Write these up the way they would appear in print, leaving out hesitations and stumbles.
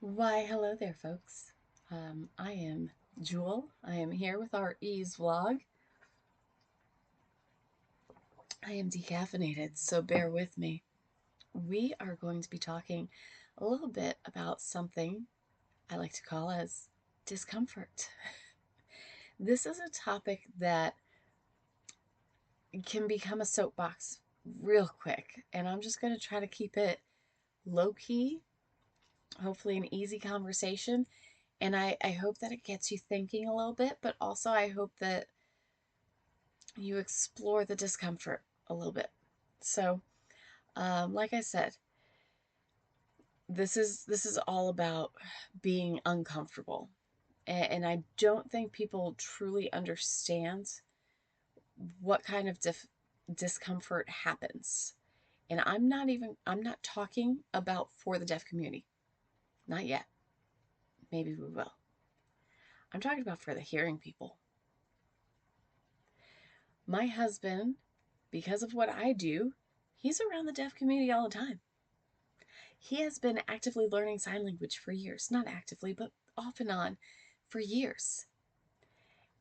Why, hello there, folks. I am Jewel. I am here with our Ease vlog. I am decaffeinated, so bear with me. We are going to be talking a little bit about something I like to call as discomfort. This is a topic that can become a soapbox real quick, and I'm just going to try to keep it low key, hopefully an easy conversation. And I hope that it gets you thinking a little bit, but also I hope that you explore the discomfort a little bit. So, like I said, this is all about being uncomfortable, and I don't think people truly understand what kind of discomfort happens. And I'm not talking about for the deaf community, not yet. Maybe we will. I'm talking about for the hearing people. My husband, because of what I do, he's around the deaf community all the time. He has been actively learning sign language for years. Not actively, but off and on for years.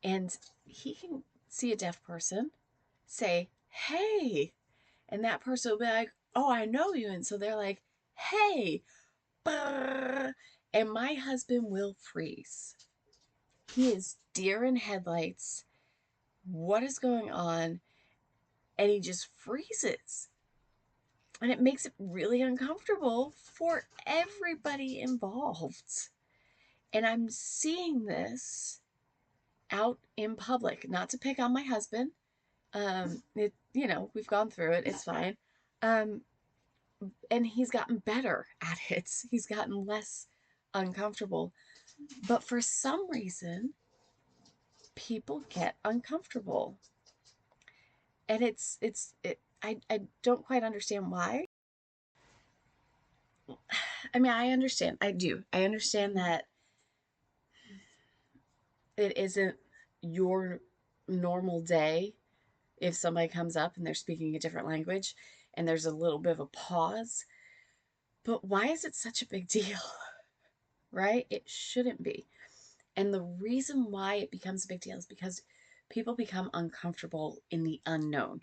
And he can see a deaf person, say, hey, and that person will be like, oh, I know you. And so they're like, hey, brr, and my husband will freeze. He is deer in headlights. What is going on? And he just freezes. And it makes it really uncomfortable for everybody involved. And I'm seeing this out in public, not to pick on my husband. We've gone through it. It's fine. Um, and he's gotten better at it. He's gotten less uncomfortable. But for some reason, people get uncomfortable. And I don't quite understand why. I mean, I understand. I do. I understand that it isn't your normal day if somebody comes up and they're speaking a different language and there's a little bit of a pause. But why is it such a big deal? Right? It shouldn't be. And the reason why it becomes a big deal is because people become uncomfortable in the unknown.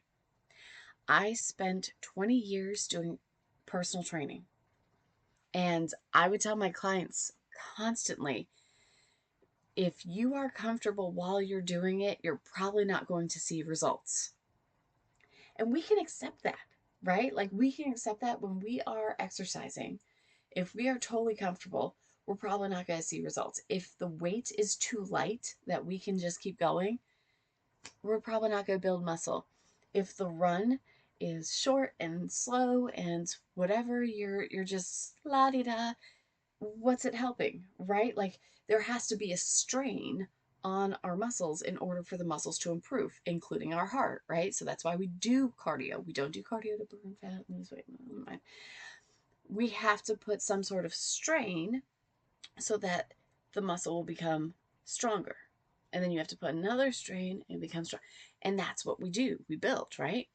I spent 20 years doing personal training, and I would tell my clients constantly, if you are comfortable while you're doing it, you're probably not going to see results. And we can accept that, right? Like we can accept that when we are exercising. If we are totally comfortable, we're probably not going to see results. If the weight is too light that we can just keep going, we're probably not going to build muscle. If the run is short and slow and whatever, you're just la di da, what's it helping, right? Like there has to be a strain on our muscles in order for the muscles to improve, including our heart, right? So that's why we do cardio. We don't do cardio to burn fat, lose weight. Never mind. We have to put some sort of strain so that the muscle will become stronger. And then you have to put another strain and it becomes strong. And that's what we do. We build, right?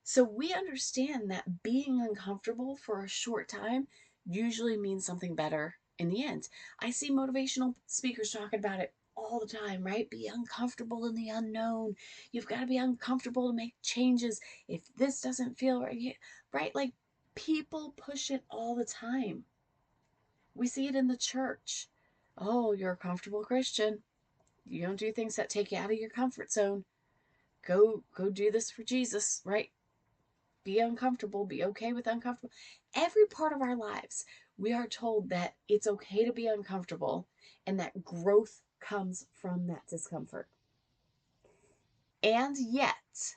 So we understand that being uncomfortable for a short time usually means something better in the end. I see motivational speakers talking about it all the time, right? Be uncomfortable in the unknown. You've got to be uncomfortable to make changes. If this doesn't feel right, right? Like people push it all the time. We see it in the church. Oh, you're a comfortable Christian. You don't do things that take you out of your comfort zone. Go do this for Jesus, right? Be uncomfortable, be okay with uncomfortable. Every part of our lives, we are told that it's okay to be uncomfortable and that growth comes from that discomfort. And yet,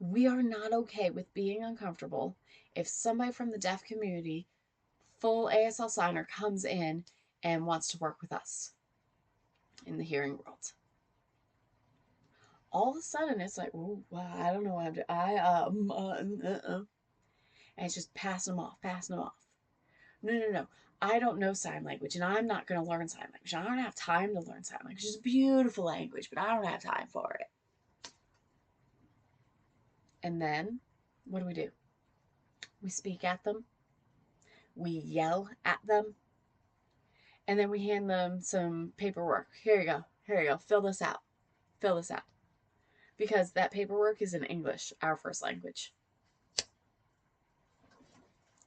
we are not okay with being uncomfortable if somebody from the deaf community, full ASL signer, comes in and wants to work with us in the hearing world. All of a sudden, it's like, oh, well, I don't know what I'm doing. And it's just passing them off, passing them off. No, no, no. I don't know sign language, and I'm not going to learn sign language. I don't have time to learn sign language. It's a beautiful language, but I don't have time for it. And then, what do? We speak at them. We yell at them, and then we hand them some paperwork. Here you go. Here you go. Fill this out. Fill this out. Because that paperwork is in English, our first language.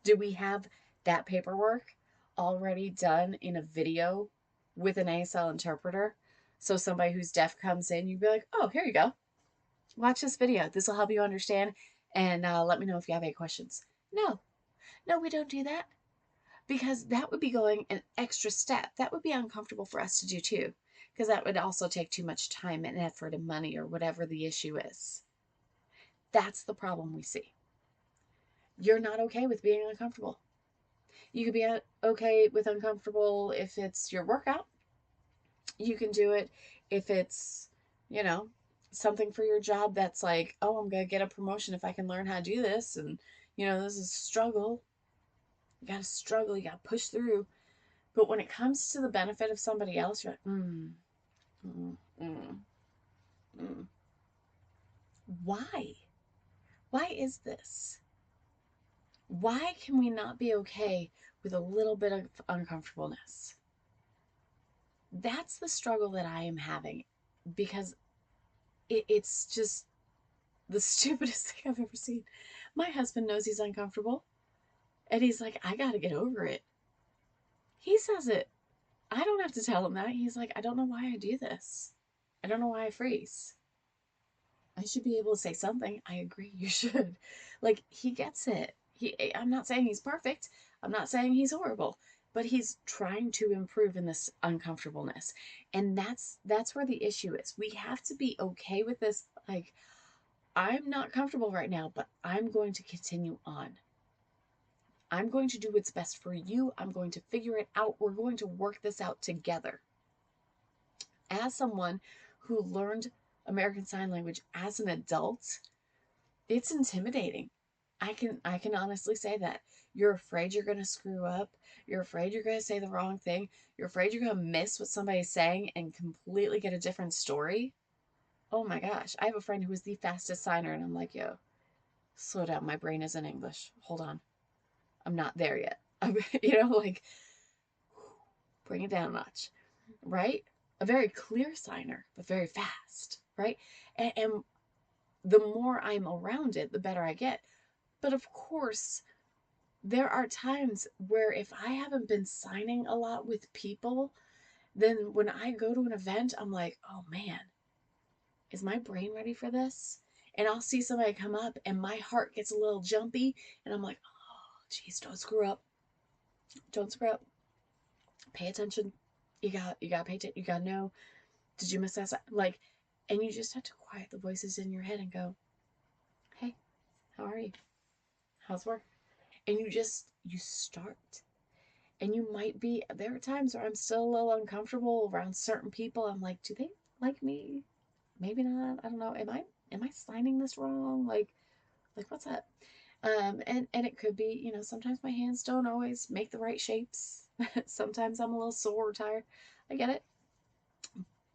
Do we have that paperwork already done in a video with an ASL interpreter? So somebody who's deaf comes in, you'd be like, oh, here you go. Watch this video. This will help you understand. And let me know if you have any questions. No, no, we don't do that. Because that would be going an extra step. That would be uncomfortable for us to do too. Because that would also take too much time and effort and money or whatever the issue is. That's the problem we see. You're not okay with being uncomfortable. You could be okay with uncomfortable if it's your workout. You can do it if it's, you know, something for your job that's like, oh, I'm going to get a promotion if I can learn how to do this. And, this is a struggle. You got to struggle. You got to push through. But when it comes to the benefit of somebody else, you're like, mm. Why? Why is this? Why can we not be okay with a little bit of uncomfortableness? That's the struggle that I am having because it's just the stupidest thing I've ever seen. My husband knows he's uncomfortable and he's like, I got to get over it. He says it. I don't have to tell him that. He's like, I don't know why I do this. I don't know why I freeze. I should be able to say something. I agree, you should. Like, he gets it. I'm not saying he's perfect. I'm not saying he's horrible, but he's trying to improve in this uncomfortableness. And that's where the issue is. We have to be okay with this. Like, I'm not comfortable right now, but I'm going to continue on. I'm going to do what's best for you. I'm going to figure it out. We're going to work this out together. As someone who learned American Sign Language as an adult, it's intimidating. I can honestly say that. You're afraid you're going to screw up. You're afraid you're going to say the wrong thing. You're afraid you're going to miss what somebody's saying and completely get a different story. Oh my gosh. I have a friend who is the fastest signer, and I'm like, yo, slow down. My brain is in English. Hold on. I'm not there yet. Like, bring it down a notch, right? A very clear signer, but very fast, right? And the more I'm around it, the better I get. But of course, there are times where if I haven't been signing a lot with people, then when I go to an event, I'm like, oh man, is my brain ready for this? And I'll see somebody come up and my heart gets a little jumpy and I'm like, oh, geez, don't screw up. Don't screw up. Pay attention. You got to pay attention. You got to know. Did you miss that? Like, and you just have to quiet the voices in your head and go, hey, how are you? How's work? And you start. And you might be, there are times where I'm still a little uncomfortable around certain people. I'm like, do they like me? Maybe not. I don't know. Am I signing this wrong? Like what's up? And it could be, sometimes my hands don't always make the right shapes. Sometimes I'm a little sore or tired. I get it.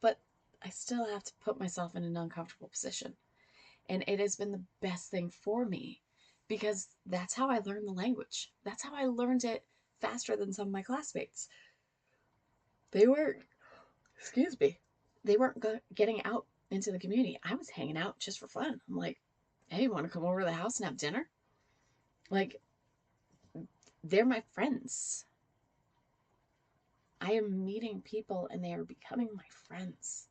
But I still have to put myself in an uncomfortable position. And it has been the best thing for me because that's how I learned the language. That's how I learned it faster than some of my classmates. They weren't, excuse me, they weren't getting out into the community. I was hanging out just for fun. I'm like, hey, you want to come over to the house and have dinner? Like, they're my friends. I am meeting people and they are becoming my friends.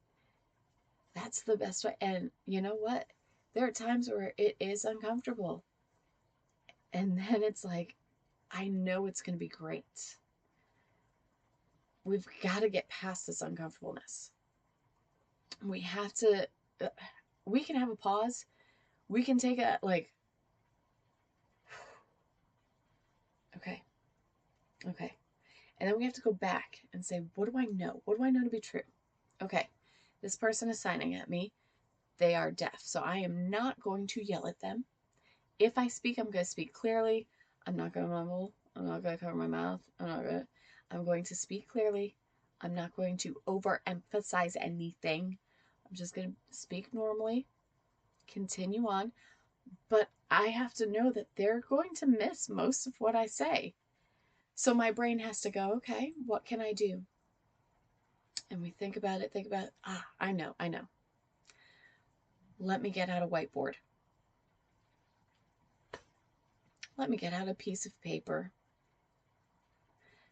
That's the best way. And you know what? There are times where it is uncomfortable. And then it's like, I know it's going to be great. We've got to get past this uncomfortableness. We have to, we can have a pause. We can take a, like, okay, okay. And then we have to go back and say, what do I know? What do I know to be true? Okay, this person is signing at me. They are deaf. So I am not going to yell at them. If I speak, I'm going to speak clearly. I'm not going to mumble. I'm not going to cover my mouth. I'm going to speak clearly. I'm not going to overemphasize anything. I'm just going to speak normally, continue on. But I have to know that they're going to miss most of what I say. So my brain has to go, okay, what can I do? And we think about it, I know. Let me get out a whiteboard. Let me get out a piece of paper.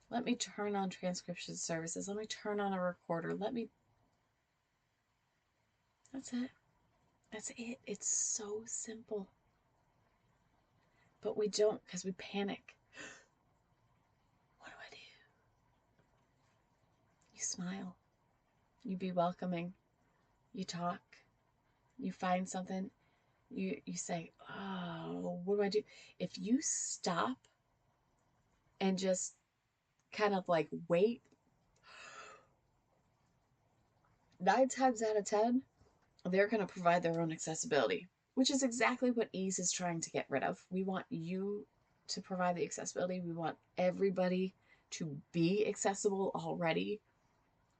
Let me turn on transcription services. Let me turn on a recorder. That's it. That's it. It's so simple. But we don't because we panic. What do I do? You smile. You be welcoming. You talk. You find something. You say, oh, what do I do? If you stop and just kind of like wait, 9 times out of 10, they're going to provide their own accessibility, which is exactly what ease is trying to get rid of. We want you to provide the accessibility. We want everybody to be accessible already.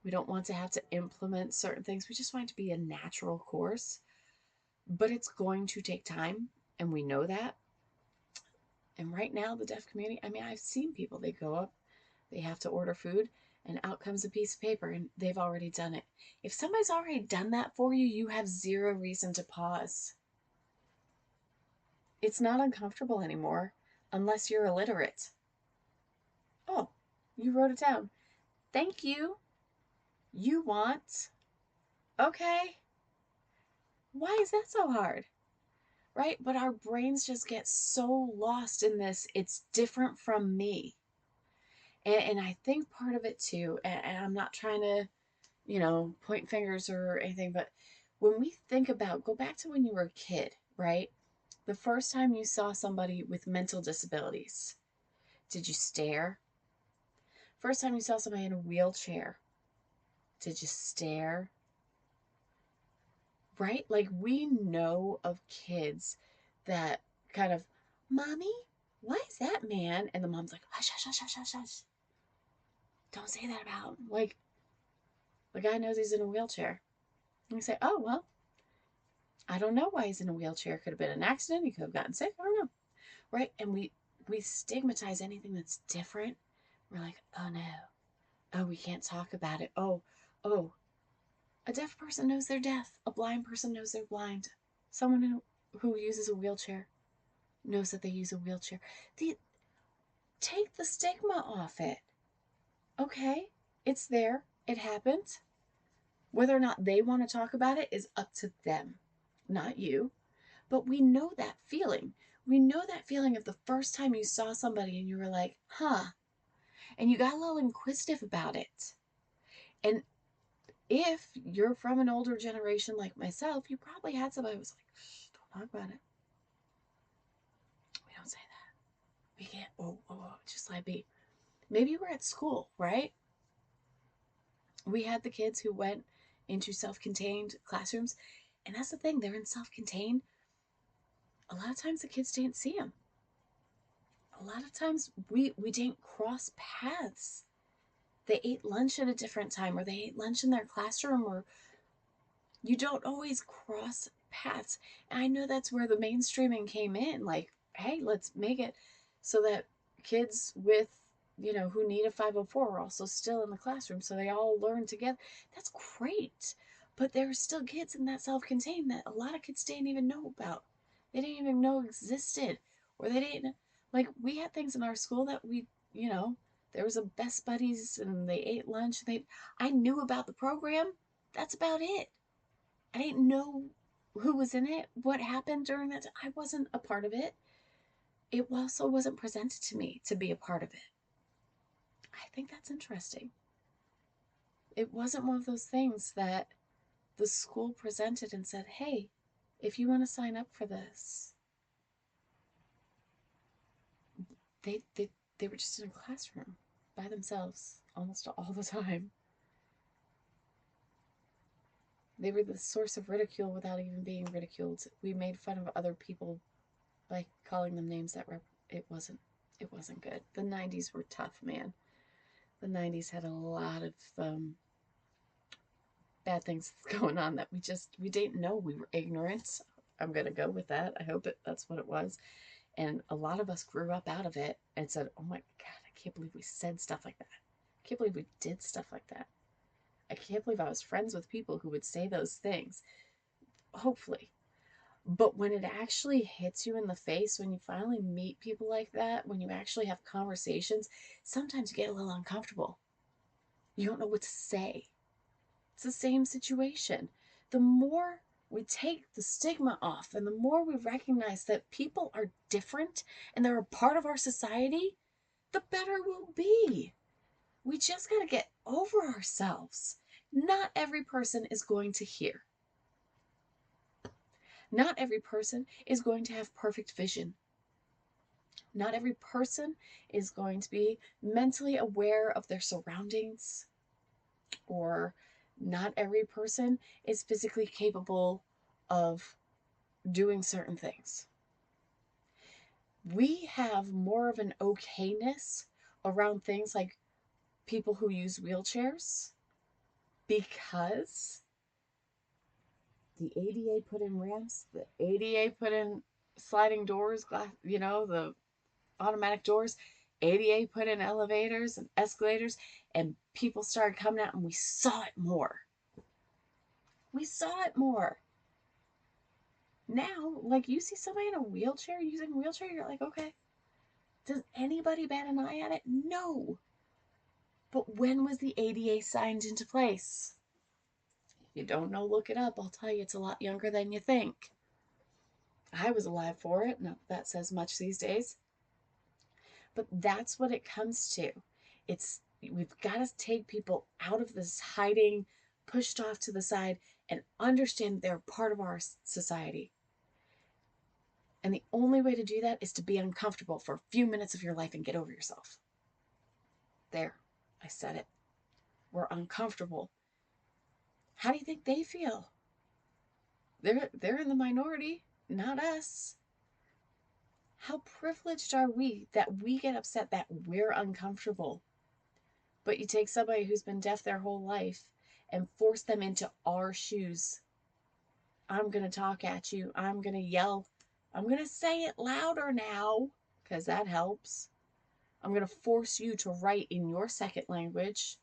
We don't want to have to implement certain things. We just want it to be a natural course, but it's going to take time, and we know that. And right now, the deaf community, I mean, I've seen people, they go up, they have to order food, and out comes a piece of paper, and they've already done it. If somebody's already done that for you, you have zero reason to pause. It's not uncomfortable anymore unless you're illiterate. Oh, you wrote it down. Thank you. You want? Okay. Why is that so hard? Right? But our brains just get so lost in this. It's different from me. And I think part of it too, and I'm not trying to, point fingers or anything, but when we think about, go back to when you were a kid, right? The first time you saw somebody with mental disabilities, did you stare? First time you saw somebody in a wheelchair, did you stare? Right? Like we know of kids that kind of, Mommy, why is that man? And the mom's like, hush, hush, hush, hush, hush, hush. Don't say that about him. Like, the guy knows he's in a wheelchair. And we say, oh, well, I don't know why he's in a wheelchair. Could have been an accident. He could have gotten sick. I don't know. Right? And we stigmatize anything that's different. We're like, oh no. Oh, we can't talk about it. Oh, a deaf person knows they're deaf. A blind person knows they're blind. Someone who uses a wheelchair knows that they use a wheelchair. Take the stigma off it. Okay, it's there. It happened. Whether or not they want to talk about it is up to them, not you. But we know that feeling. We know that feeling of the first time you saw somebody and you were like, huh, and you got a little inquisitive about it. And if you're from an older generation like myself, you probably had somebody who was like, shh, don't talk about it. We don't say that. We can't, just let it be. Maybe we're at school, right? We had the kids who went into self-contained classrooms. And that's the thing, they're in self-contained. A lot of times the kids didn't see them. A lot of times we didn't cross paths. They ate lunch at a different time, or they ate lunch in their classroom, or you don't always cross paths. And I know that's where the mainstreaming came in. Like, hey, let's make it so that kids with, who need a 504 are also still in the classroom. So they all learn together. That's great. But there are still kids in that self-contained that a lot of kids didn't even know about. They didn't even know existed. Or they didn't, like, we had things in our school that there was a Best Buddies and they ate lunch. I knew about the program. That's about it. I didn't know who was in it, what happened during that. I wasn't a part of it. It also wasn't presented to me to be a part of it. I think that's interesting. It wasn't one of those things that the school presented and said, hey, if you want to sign up for this. They were just in a classroom by themselves almost all the time. They were the source of ridicule without even being ridiculed. We made fun of other people by calling them names that it wasn't good. The 90s were tough, man. The 90s had a lot of bad things going on that we didn't know. We were ignorant. I'm gonna go with that. I hope that's what it was. And a lot of us grew up out of it and said, oh my God, I can't believe we said stuff like that. I can't believe we did stuff like that. I can't believe I was friends with people who would say those things. Hopefully. But when it actually hits you in the face, when you finally meet people like that, when you actually have conversations, sometimes you get a little uncomfortable. You don't know what to say. It's the same situation. The more we take the stigma off and the more we recognize that people are different and they're a part of our society, the better we'll be. We just got to get over ourselves. Not every person is going to hear. Not every person is going to have perfect vision. Not every person is going to be mentally aware of their surroundings, or not every person is physically capable of doing certain things. We have more of an okayness around things like people who use wheelchairs because the ADA put in ramps, the ADA put in sliding doors, glass, the automatic doors. ADA put in elevators and escalators, and people started coming out, and we saw it more. We saw it more. Now, like, you see somebody in a wheelchair using a wheelchair, you're like, okay, does anybody bat an eye at it? No. But when was the ADA signed into place? If you don't know, look it up. I'll tell you, it's a lot younger than you think. I was alive for it. Not that says much these days. But that's what it comes to. We've got to take people out of this hiding, pushed off to the side, and understand they're part of our society. And the only way to do that is to be uncomfortable for a few minutes of your life and get over yourself. There, I said it. We're uncomfortable. How do you think they feel? They're in the minority, not us. How privileged are we that we get upset that we're uncomfortable? But you take somebody who's been deaf their whole life and force them into our shoes. I'm going to talk at you. I'm going to yell. I'm going to say it louder now because that helps. I'm going to force you to write in your second language.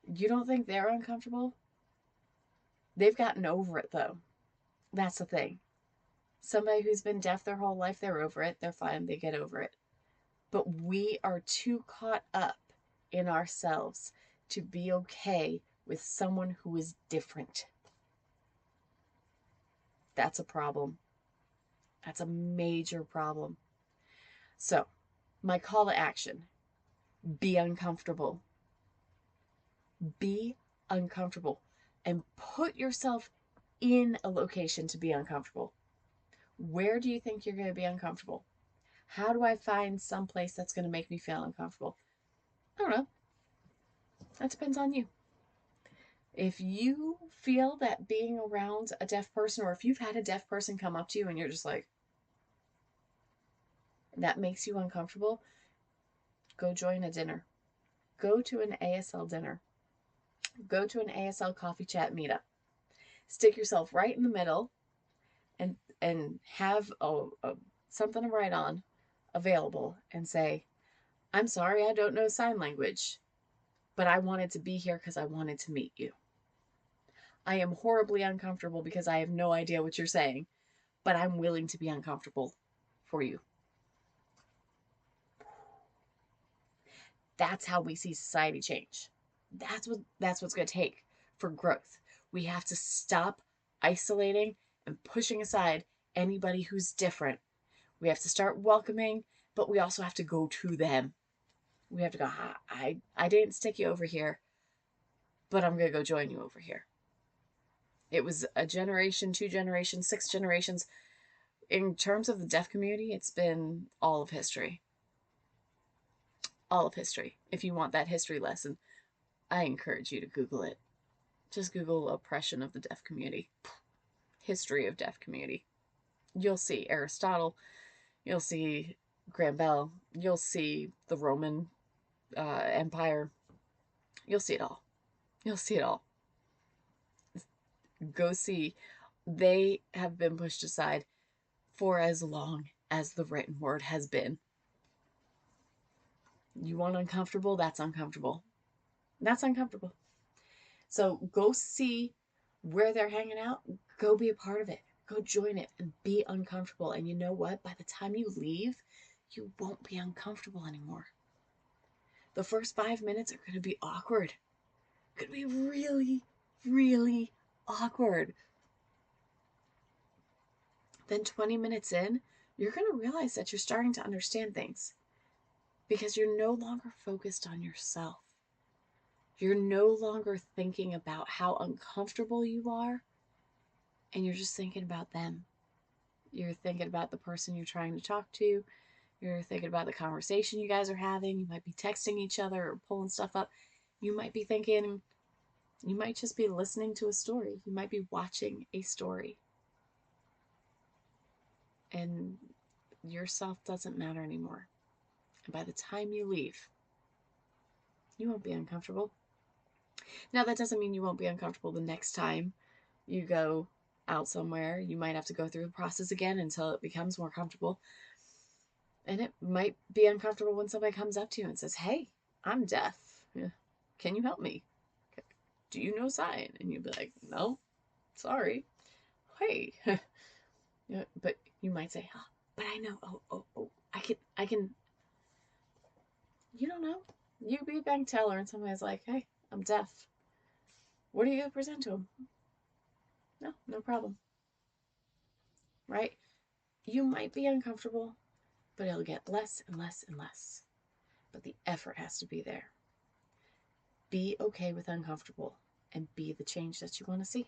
You don't think they're uncomfortable? They've gotten over it, though. That's the thing. Somebody who's been deaf their whole life, they're over it. They're fine. They get over it. But we are too caught up in ourselves to be okay with someone who is different. That's a problem. That's a major problem. So, my call to action: be uncomfortable. Be uncomfortable and put yourself in a location to be uncomfortable. Where do you think you're going to be uncomfortable? How do I find some place that's going to make me feel uncomfortable? I don't know. That depends on you. If you feel that being around a deaf person, or if you've had a deaf person come up to you and you're just like, that makes you uncomfortable, go join a dinner. Go to an ASL dinner. Go to an ASL coffee chat meetup. Stick yourself right in the middle and have something to write on available and say, I'm sorry, I don't know sign language, but I wanted to be here because I wanted to meet you. I am horribly uncomfortable because I have no idea what you're saying, but I'm willing to be uncomfortable for you. That's how we see society change. That's what's going to take for growth. We have to stop isolating and pushing aside anybody who's different. We have to start welcoming, but we also have to go to them. We have to go, I didn't stick you over here, but I'm going to go join you over here. It was a generation, 2 generations, 6 generations. In terms of the deaf community, it's been all of history. All of history. If you want that history lesson, I encourage you to Google it. Just Google oppression of the deaf community. History of deaf community. You'll see Aristotle. You'll see Graham Bell. You'll see the Roman Empire. You'll see it all. You'll see it all. Go see. They have been pushed aside for as long as the written word has been. You want uncomfortable? That's uncomfortable. That's uncomfortable. So go see where they're hanging out. Go be a part of it. Go join it and be uncomfortable. And you know what? By the time you leave, you won't be uncomfortable anymore. The first 5 minutes are going to be awkward. Going to be really, really awkward. Then 20 minutes in, you're going to realize that you're starting to understand things because you're no longer focused on yourself. You're no longer thinking about how uncomfortable you are, and you're just thinking about them. You're thinking about the person you're trying to talk to. You're thinking about the conversation you guys are having. You might be texting each other or pulling stuff up. You might be thinking, you might just be listening to a story. You might be watching a story. And yourself doesn't matter anymore. And by the time you leave, you won't be uncomfortable. Now, that doesn't mean you won't be uncomfortable the next time you go out somewhere. You might have to go through the process again until it becomes more comfortable. And it might be uncomfortable when somebody comes up to you and says, "Hey, I'm deaf. Can you help me? Do you know sign?" And you'd be like, "No, sorry." "Hey." But you might say, "Oh, but I know. Oh, I can." You don't know. You be a bank teller and somebody's like, "Hey, I'm deaf. What are you going to present to them?" "No, no problem." Right? You might be uncomfortable, but it'll get less and less and less. But the effort has to be there. Be okay with uncomfortable and be the change that you want to see.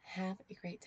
Have a great day.